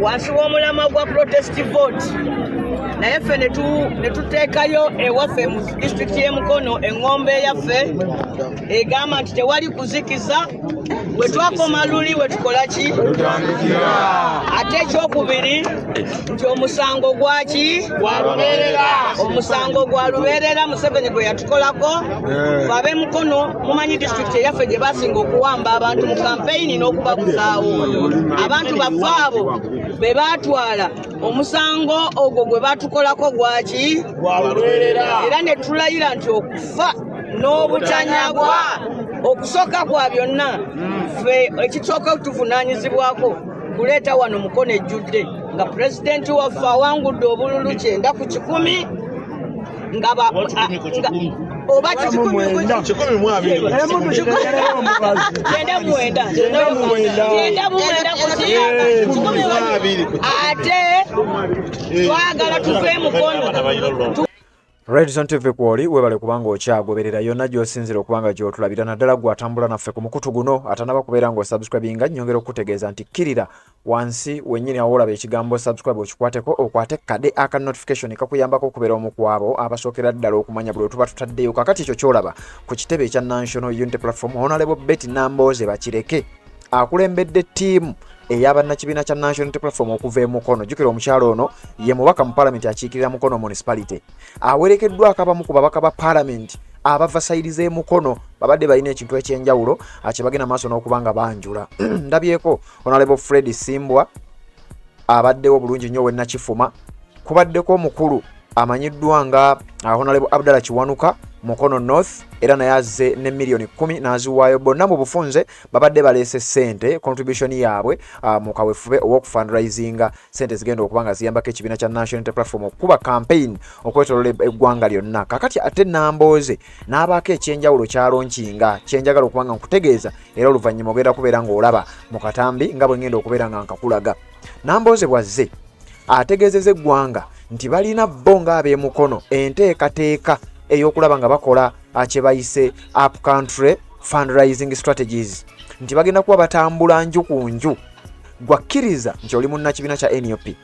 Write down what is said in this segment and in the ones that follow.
wansi w'omulama gwa protest vote naye ffe ne tuteekayo ewaffe mu district y'e Mukono engombe yaffe egamba nti tewali kuzikiza bwe twakoma luli we tukola ki ate ekyokubiri nti omusango gwaki omusango gwa lubeerera Museveni gwe yatukolako fe ab'e Mukono mumanyi district eyaffe gye basinga okuwamba abantu mu campaign n'okubabuzaawo abantu baffe abo be baatwala omusango ogwo gwe batukolako gwaki era ne tulayira nti okufa n'obutanyagwa okusooka kwa byonna ffe ekisooka tuvunaanyizibwako kuleeta wano Mukono ejjudde nga pulezidenti waffe awangudde obululu 9-10 nga oba 9-9 ate twagala tuve Mukono. Redson TV kwoli webale kubanga okyagoberera yonna gy'osinzira okubanga gy'otulabira naddala gwe atambula naffe ku mukutu guno atanaba kubeera ng'osubscribinga nnyongera okutegeeza nti kkirira wansi wennyini awo olaba ekigambo subscribe okikwateko okwate kade aka notification kakuyambako okubeera omu ku abo abasookera ddala okumanya buli tuba tutaddeyo kakati ekyo kyolaba ku kitebe ekya National Unity Platform Honorable Betty Nambooze bakireke akulembedde ttiimu eyabannakibiina kya National Unity Platform okuva e Mukono. Jjukira omukyalo ono ye mubaka mu Parliament akiikirira Mukono Municipality awerekeddwako abamu ku babaka ba Parliament abava sayidi z'e Mukono babadde balina ekintu ekyenjawulo kye bagenda maaso n'okubanga banjula. Ndabyeko Honorable Fred Simbwa abaddewo bulungi nnyo wennakifuma, kubaddeko omukulu amanyiddwa nga Honorable Abdallah Kiwanuka Mukono North era naye azze ne million 10 n'aziwaayo. Bonna mu bufunze babadde baleese ssente contribution yaabwe mu kaweefube ow'okufundraisinga ssente zigenda okubanga ziyambako ekibiina kya National Unity Platform okukuba campaign okwetolola eggwanga lyonna. Kakati ate Nambooze n'abaako ekyenjawulo kyalonkinga kyenjagala okubanga nkutegeeza era oluvannyuma ogenda kubeera ng'olaba mu katambi nga bwe ngenda okubeera nga nkakulaga. Nambooze bwazze ategeezezza eggwanga nti balina bo ng'ab'e Mukono enteekateeka ey'okulaba nga bakola kye bayise up country fundraising strategies, nti bagenda kuba batambula nju ku nju. Gwakkiriza nti oli munnakibiina kya NUP,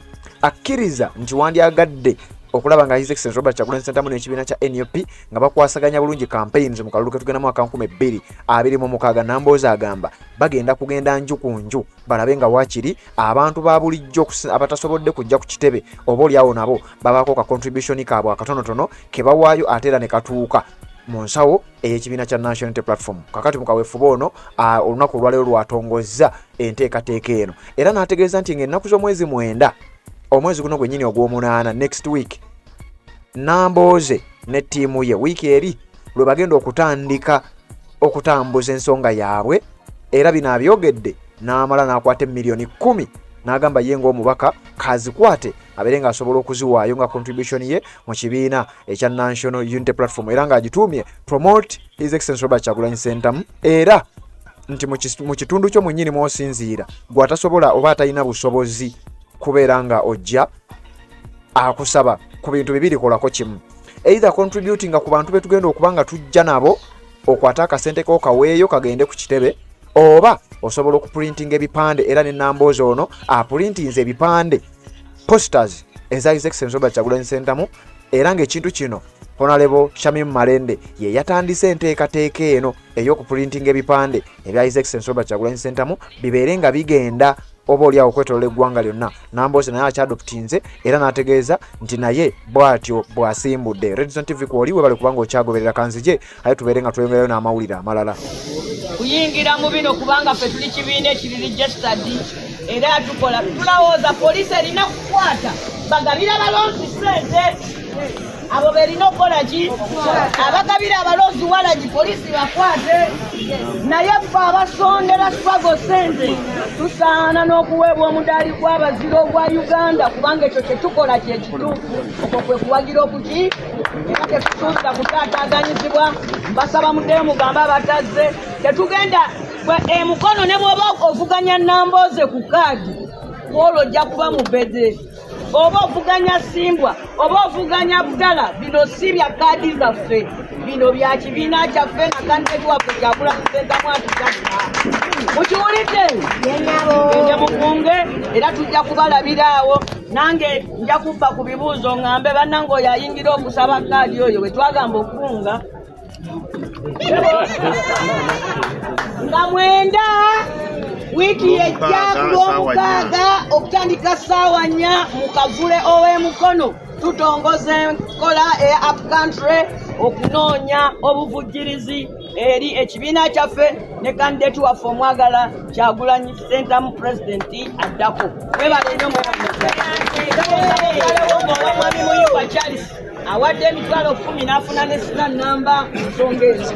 akkiriza nti wandyagadde okulaba nga His Excellency Robert Kyagulanyi Ssentamu n'ekibiina kya NUP nga bakwasaganya bulungi campaigns mu kalulu ke tugenda mu mwaka 2026. Nambooze agamba bagenda kugenda nju ku nju balabe nga waakiri abantu ba bulijjo abatasobodde kujja ku kitebe oba oliawo nabo babaako ka contribution kaabwe akatonotono ke bawaayo ate era ne katuuka mu nsawo ey'ekibiina kya National Unity Platform. Kakati mu kaweefube ono olunaku olwaleero lwatongozza enteekateeka eno era n'ategeeza nti ng'ennaku z'omwezi 9 omwezi guno gwennyini ogw'omunaana next week Nambooze ne ttiimu ye wiiki eri lwe bagenda okutandika okutambuza ensonga yaabwe era bino abyogedde n'amala n'akwata million 10 n'agamba ye ng'omubaka kazikwate abeere ng'asobola okuziwaayo nga contribution ye mu kibiina ekya National Unity Platform era ng'agituumye promote His Excellency Robert Kyagulanyi Ssentamu era nti mu kitundu kyo mwennyini mw'osinziira gw'atasobola oba atalina busobozi kubeera nga ojja akusaba ku bintu bibiri kolako kimu, either contributing ku bantu betugenda okubanga tujja nabo okwata akasente ko kaweeyo kagende ku kitebe, oba osobola okuprinting ebipande era ne Nambooze ono aprintinze ebipande posters eza His Excellency Robert Kyagulanyi Ssentamu era ng'ekintu kino Honorable Shamim Malende ye yatandise enteekateeka eno ey'okuprinting ebipande ebya His Excellency Robert Kyagulanyi Ssentamu bibeere nga bigenda oba oliawo okwetolola eggwanga lyonna. Nambooze naye akyadoptinze era n'ategeeza nti naye bw'atyo bw'asimbudde. Redson TV kwoli webale kubanga okyagoberera kanzije aye tubeere nga tweyongerayo n'amawulire amalala. Kuyingira mu bino kubanga ffe tuli kibiina ekiri registered era tukola tulowooza poliisi erina kukwata bagabira balonzi ssente abo berina okukola ki abagabira abalonzi walagi poliisi bakwate naye ffe abasondera swago ssente tusaana n'okuweebwa omudaali gw'abaziro ogwa Uganda kubanga ekyo kye tukola kye kituufu okwo kwe kuwagira okuki era tetusuubira kutaataaganyizibwa. Mbasaba muddeyo mugambe abatazze tetugenda e Mukono ne bw'oba ovuganya Nambooze ku kaadi olwo ojja kuba mubede, oba ovuganya Simbwa oba ovuganya Abdallah bino si bya kaadi zaffe. bino bya kibiina kyaffe na kandidate waffe Kyagula Kusentamu atugasa mukiwulidde nje mukunge era tujja kubalabira awo nange nja kubba ku bibuuzo ŋŋambe bannange oyo ayingira okusaba kaadi oyo bwe twagamba okukunga nga mwenda wiiki yejja ku Lwomukaaga okutandika ssaawa 4 mu Kavule ow'Emukono tutongoza enkola eya upcountry okunoonya obuvujjirizi eri ekibiina kyaffe ne kandidate waffe omwagala Kyagulanyi Kusentamu pulezidenti addako. Webaleno mwami Muyimba Charles awadde emitwalo 10 n'afuna ne sina namba nsonga ezo.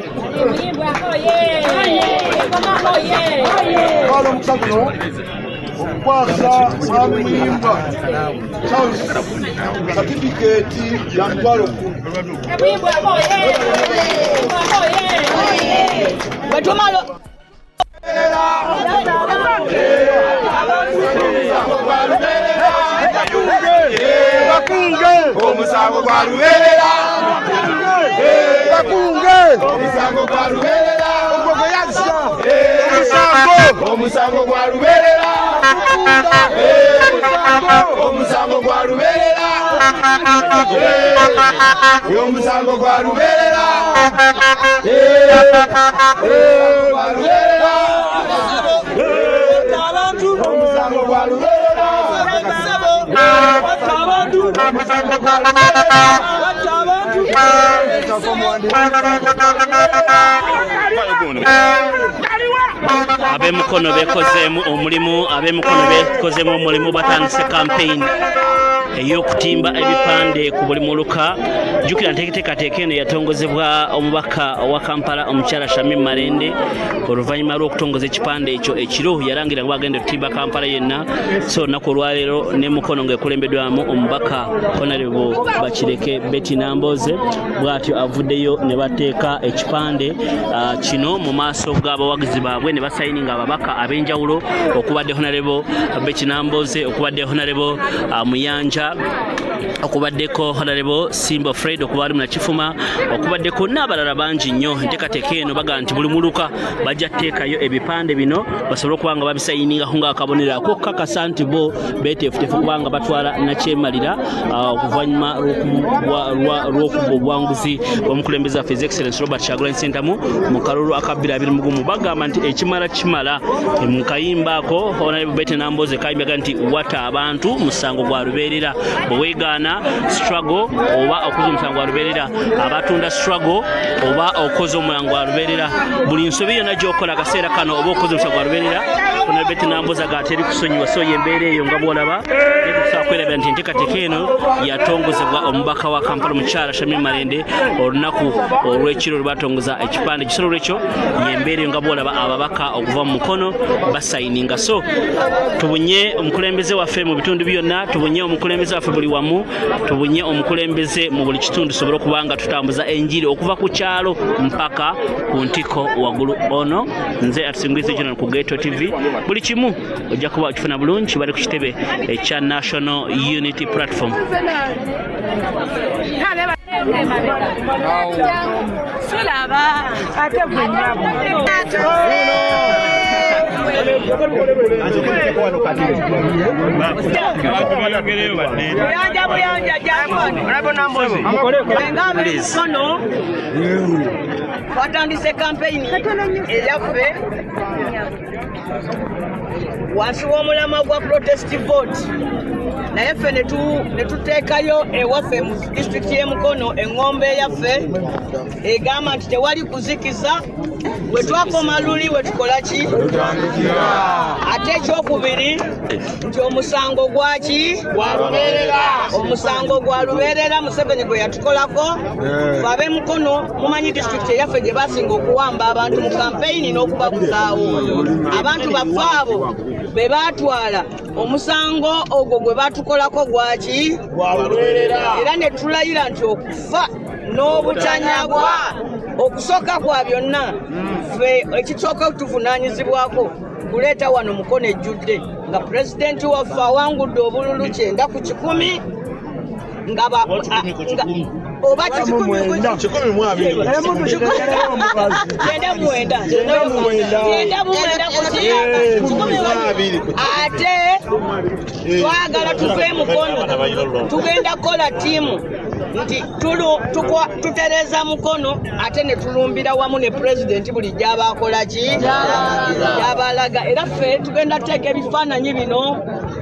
Okukwasa mwami Muyimba Charles satifikeeti ya mitwalo 10. Bwetumalo omusango gwa lubeerera omusango gwa lubeerera omusango gwa lubeerera omusango gwa lubeerera omusango gwa lubeerera ab'Emukono bekozeemu omulimu batandise campaign ey'okutimba ebipande ku buli muluka. Jjukira nteekateeka eno yatongozebwa omubaka wa Kampala omukyala Shamim Malende oluvannyuma lw'okutongoza ekipande ekyo ekiro yalangira nga bagenda okutimba Kampala yenna. So olunaku olwaleero n'Emukono ng'ekulembeddwamu omubaka Honorable Bakireke Betty Nambooze bw'atyo avuddeyo ne bateeka ekipande kino mu maaso g'abawagizi baabwe ne basayininga ababaka ab'enjawulo okubadde Honorable Betty Nambooze, okubadde Honorable Muyanja, okubaddeko Honorable Simba Fred, okuba ali Munakifuma, okubaddeko n'abalala bangi nnyo. Enteekateeka eno baga nti buli muluka bajja kuteekayo ebipande bino basobole okuba nga babisayiningaho ng'akabonero ak'okukakasa nti bo beeteefuteefu okuba nga batwala nakyemalira okuvannyuma lw'okuba obwanguzi bw'omukulembeze waffe His Excellency Robert Kyagulanyi Ssentamu mu kalulu aka 2020. Bagamba nti ekimala kimala mu kayimba ako Honorable Betty Nambooze kayimbaga nti wata abantu musango gwa lubeerera bweweegaana struggle oba okoze omusango gwa lubeerera abatunda struggle oba okoze omulango gwa lubeerera buli nsobi yonna gy'okola akaseera kano oba okoze omusango gwa lubeerera Honorable Betty Nambooze teri kusonyiwa. So y'embeera eyo nga bw'olaba netukusobola kwerabira nti enteekateeka eno yatongozebwa omubaka wa Kampala omukyala Shamim Malende olunaku olw'ekiro lwe batongoza ekipande. Ekisolo lwekyo y'embeera eyo nga bw'olaba ababaka okuva mu Mukono basayininga. So tubunye omukulembeze waffe mu bitundu byonna, tubunye omukulembeze waffe buli wamu, tubunye omukulembeze mu buli kitundu tusobole okuba nga tutambuza enjiri okuva ku kyalo mpaka ku ntiko waggulu ono. Nze atusingulize kino ku Geto TV. Buli kimu ojja kuba okifuna bulungi bali ku kitebe ekya National Unity Platform. Twatandise campaign eyaffe wansi w'omulamwa gwa protest vote, naye ffe ne tuteekayo ewaffe mu disitulikiti y'Emukono eŋŋombe yaffe egamba nti tewali kuzikiza. Bwe twakoma luli we tukola ki? Ate ekyokubiri nti omusango gwaki? Gwa lubeerera. Omusango gwa lubeerera Museveni gwe yatukolako. Ffe ab'Emukono mumanyi disitulikiti eyaffe gye basinga okuwamba abantu mu kampeyini n'okubabuzaawo. Abantu baffe abo be baatwala omusango ogwo gwe batukolako gwaki? Gwa lubeerera. Era ne tulayira nti okufa n'obutanyagwa okusooka kwa byonna ffe ekisooka okutuvunaanyizibwako kuleeta wano Mukono ejjudde nga pulezidenti waffe awangudde obululu 9 ku 10 oba 19 ate twagala tuve mukono tugenda kukola tiimu nti tutereza mukono ate ne tulumbira wamu ne pulezidenti buli gy'abakola ki gy'abalaga era ffe tugenda teeka ebifaananyi bino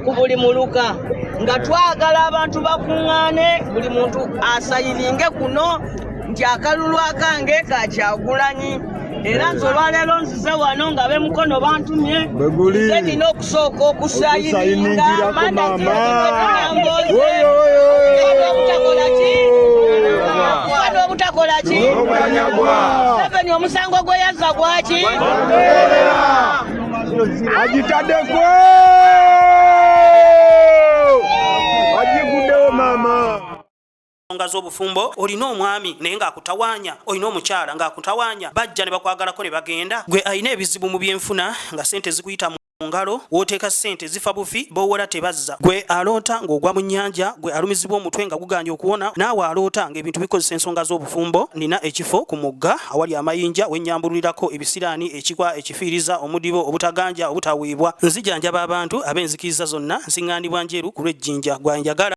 ku buli muluka nga twagala abantu bakuŋŋaane buli muntu asayininge kuno nti akalulu akange ka Kyagulanyi era nze olwaleero nzize wano nga b'emukono bantumye nze nina okusooka okusayininga obutakola ki Museveni omusango gwe yazza gwaki agitaddeko agiguddewo maama nga z'obufumbo olina omwami naye ng'akutawanya olina omukyala ng'akutawanya bajja ne bakwagalako ne bagenda gwe alina ebizibu mu byenfuna nga sente zikuyita mu ngalo wooteeka sente zifa bufi b'owola tebazza gwe aloota ng'ogwa mu nnyanja gwe alumizibwa omutwe nga guganja okuwona naawe aloota ng'ebintu bikozesa ensonga z'obufumbo nina ekifo ku mugga awali amayinja wennyambulirako ebisiraani ekikwa ekifiiriza omudibo obutaganja obutaweebwa nzijanjaba abantu ab'enzikiriza zonna nsiŋŋaanibwa njeru ku lw'ejjinja gwanjagala